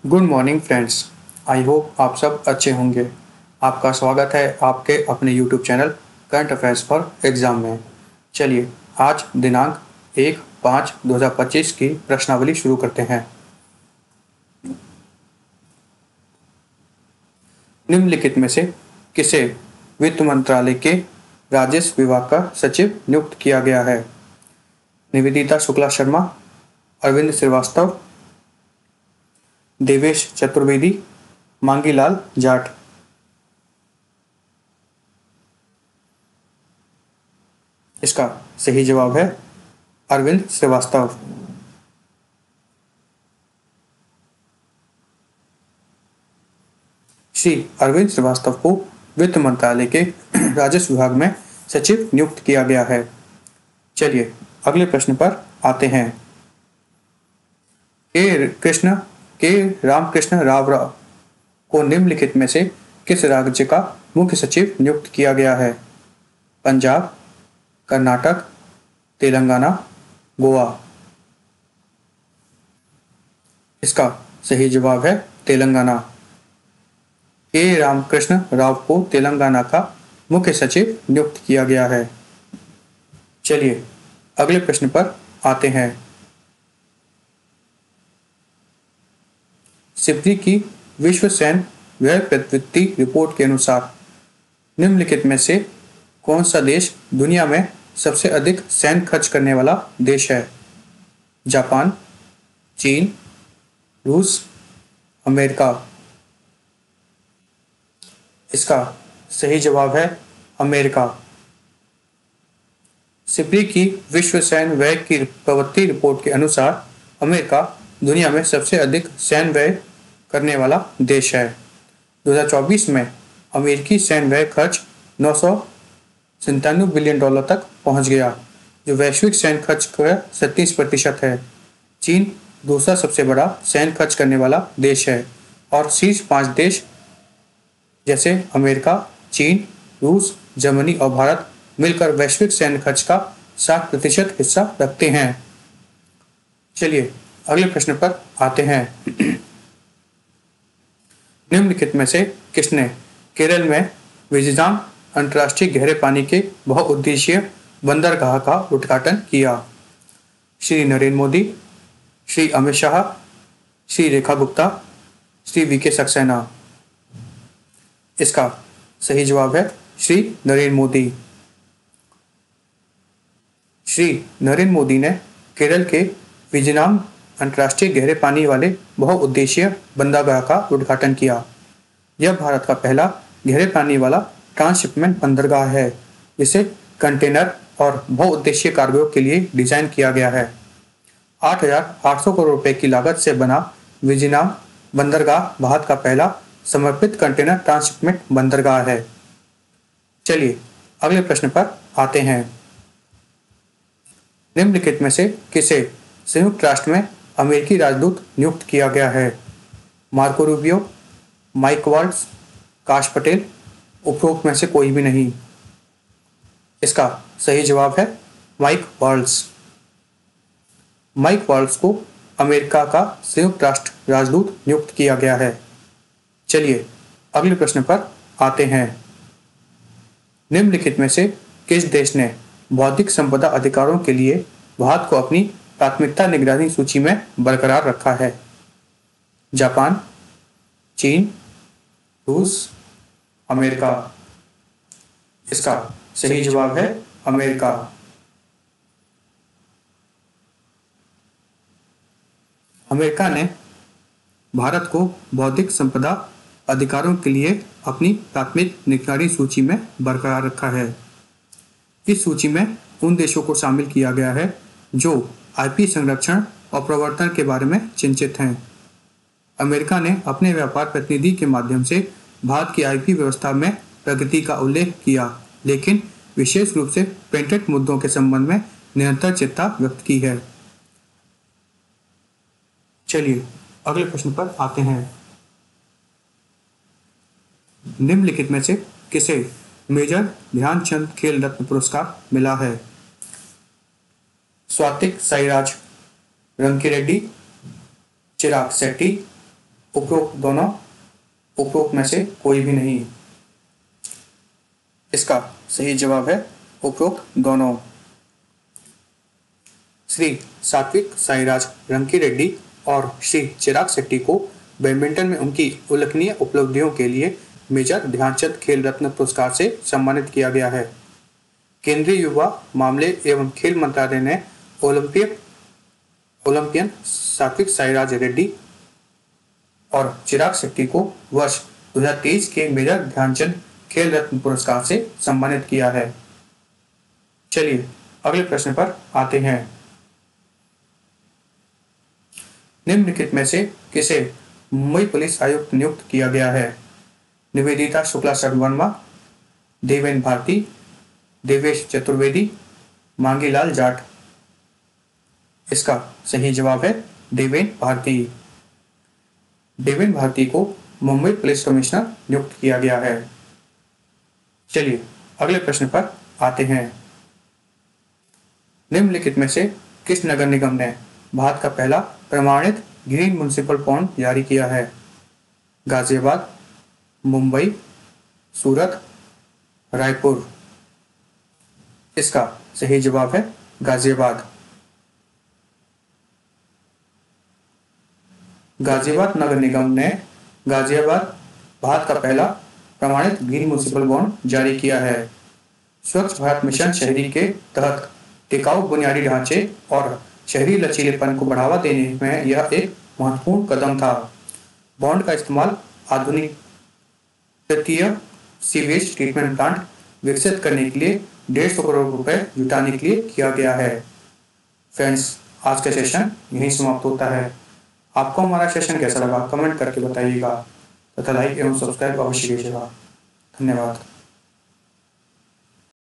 Good morning friends. I hope आप सब अच्छे होंगे। आपका स्वागत है आपके अपने YouTube channel current affairs for exam में। चलिए आज दिनांक 1/5/2025 की प्रश्नावली शुरू करते हैं। निम्नलिखित में से किसे वित्त मंत्रालय के राजस्व विभाग का सचिव नियुक्त किया गया है? निवेदिता शुक्ला शर्मा, अरविंद श्रीवास्तव, देवेश चतुर्वेदी, मांगीलाल जाट। इसका सही जवाब है अरविंद श्रीवास्तव। श्री अरविंद श्रीवास्तव को वित्त मंत्रालय के राजस्व विभाग में सचिव नियुक्त किया गया है। चलिए अगले प्रश्न पर आते हैं। के रामकृष्ण राव को निम्नलिखित में से किस राज्य का मुख्य सचिव नियुक्त किया गया है? पंजाब, कर्नाटक, तेलंगाना, गोवा। इसका सही जवाब है तेलंगाना। के रामकृष्ण राव को तेलंगाना का मुख्य सचिव नियुक्त किया गया है। चलिए अगले प्रश्न पर आते हैं। सिप्री की विश्व सैन्य व्यय प्रवृत्ति रिपोर्ट के अनुसार निम्नलिखित में से कौन सा देश दुनिया में सबसे अधिक सैन्य खर्च करने वाला देश है? जापान, चीन, रूस, अमेरिका। इसका सही जवाब है अमेरिका। सिप्री की विश्व सैन्य व्यय की प्रवृत्ति रिपोर्ट के अनुसार अमेरिका दुनिया में सबसे अधिक सैन्य व्यय करने वाला देश है। 2024 में अमेरिकी सैन्य व्यय खर्च $997 बिलियन तक पहुंच गया, जो वैश्विक सैन्य खर्च का 37% है। चीन दूसरा सबसे बड़ा सैन्य खर्च करने वाला देश है और शीर्ष 5 देश जैसे अमेरिका, चीन, रूस, जर्मनी और भारत मिलकर वैश्विक सैन्य खर्च का 60% हिस्सा रखते हैं। चलिए अगले प्रश्न पर आते हैं। निम्नलिखित में से किसने केरल में विजिजाम अंतर्राष्ट्रीय गहरे पानी के बहुउद्देशीय बंदरगाह का उद्घाटन किया? श्री नरेंद्र मोदी, श्री अमित शाह, श्री रेखा गुप्ता, श्री वीके सक्सेना। इसका सही जवाब है श्री नरेंद्र मोदी। श्री नरेंद्र मोदी ने केरल के विजिनाम अंतर्राष्ट्रीय गहरे पानी वाले बहुउद्देशीय बंदरगाह का उद्घाटन किया। यह भारत का पहला गहरे पानी वाला ट्रांसशिपमेंट बंदरगाह है, जिसे कंटेनर और बहुउद्देशीय कार्गो के लिए डिजाइन किया गया है। 8,800 करोड़ रुपए की लागत से बना विजिनाम बंदरगाह भारत का पहला समर्पित कंटेनर ट्रांसशिपमेंट बंदरगाह है। चलिए अगले प्रश्न पर आते हैं। निम्नलिखित में से किसे संयुक्त राष्ट्र में अमेरिकी राजदूत नियुक्त किया गया है? मार्को रूबियो, माइक वाल्ट्ज, काश पटेल, उपरोक्त में से कोई भी नहीं। इसका सही जवाब है माइक वाल्ट्ज। माइक वाल्ट्ज को अमेरिका का संयुक्त राष्ट्र राजदूत नियुक्त किया गया है। चलिए अगले प्रश्न पर आते हैं। निम्नलिखित में से किस देश ने बौद्धिक संपदा अधिकारों के लिए भारत को अपनी प्राथमिकता निगरानी सूची में बरकरार रखा है? जापान, चीन, रूस, अमेरिका। इसका सही जवाब है अमेरिका। अमेरिका ने भारत को बौद्धिक संपदा अधिकारों के लिए अपनी प्राथमिक निगरानी सूची में बरकरार रखा है। इस सूची में उन देशों को शामिल किया गया है जो आईपी संरक्षण और प्रवर्तन के बारे में चिंतित हैं। अमेरिका ने अपने व्यापार प्रतिनिधि के माध्यम से भारत की आईपी व्यवस्था में प्रगति का उल्लेख किया, लेकिन विशेष रूप से पेटेंट मुद्दों के संबंध में निरंतर चिंता व्यक्त की है। चलिए अगले प्रश्न पर आते हैं। निम्नलिखित में से किसे मेजर ध्यानचंद खेल रत्न पुरस्कार मिला है? स्वातिक साईराज रंकीरेड्डी, चिराग शेट्टी, उपरोक्त में से कोई भी नहीं। इसका सही जवाब है उपरोक्त दोनों। श्री सात्विक साईराज रंकीरेड्डी और श्री चिराग शेट्टी को बैडमिंटन में उनकी उल्लेखनीय उपलब्धियों के लिए मेजर ध्यानचंद खेल रत्न पुरस्कार से सम्मानित किया गया है। केंद्रीय युवा मामले एवं खेल मंत्रालय ने ओलंपियन सात्विक साईराज रेड्डी और चिराग शेट्टी को वर्ष 2023 के मेजर ध्यानचंद खेल रत्न पुरस्कार से सम्मानित किया है। चलिए अगले प्रश्न पर आते हैं। निम्नलिखित में से किसे मुंबई पुलिस आयुक्त नियुक्त किया गया है? निवेदिता शुक्ला वर्मा, देवेन भारती, देवेश चतुर्वेदी, मांगीलाल जाट। इसका सही जवाब है देवेन भारती। देवेन भारती को मुंबई पुलिस कमिश्नर नियुक्त किया गया है। चलिए अगले प्रश्न पर आते हैं। निम्नलिखित में से किस नगर निगम ने भारत का पहला प्रमाणित ग्रीन म्युनिसिपल बॉन्ड जारी किया है? गाजियाबाद, मुंबई, सूरत, रायपुर। इसका सही जवाब है गाजियाबाद। गाजियाबाद नगर निगम ने गाजियाबाद भारत का पहला प्रमाणित ग्रीन म्युनिसिपल बॉन्ड जारी किया है। स्वच्छ भारत मिशन शहरी के तहत टिकाऊ बुनियादी ढांचे और शहरी लचीलेपन को बढ़ावा देने में यह एक महत्वपूर्ण कदम था। बॉन्ड का इस्तेमाल आधुनिक तटीय सीवेज ट्रीटमेंट प्लांट विकसित करने के लिए 150 करोड़ रुपए जुटाने के लिए किया गया है। फ्रेंड्स, आज का सेशन यहीं समाप्त होता है। आपको हमारा सेशन कैसा लगा कमेंट करके बताइएगा तथा लाइक एवं सब्सक्राइब अवश्य कीजिएगा। धन्यवाद।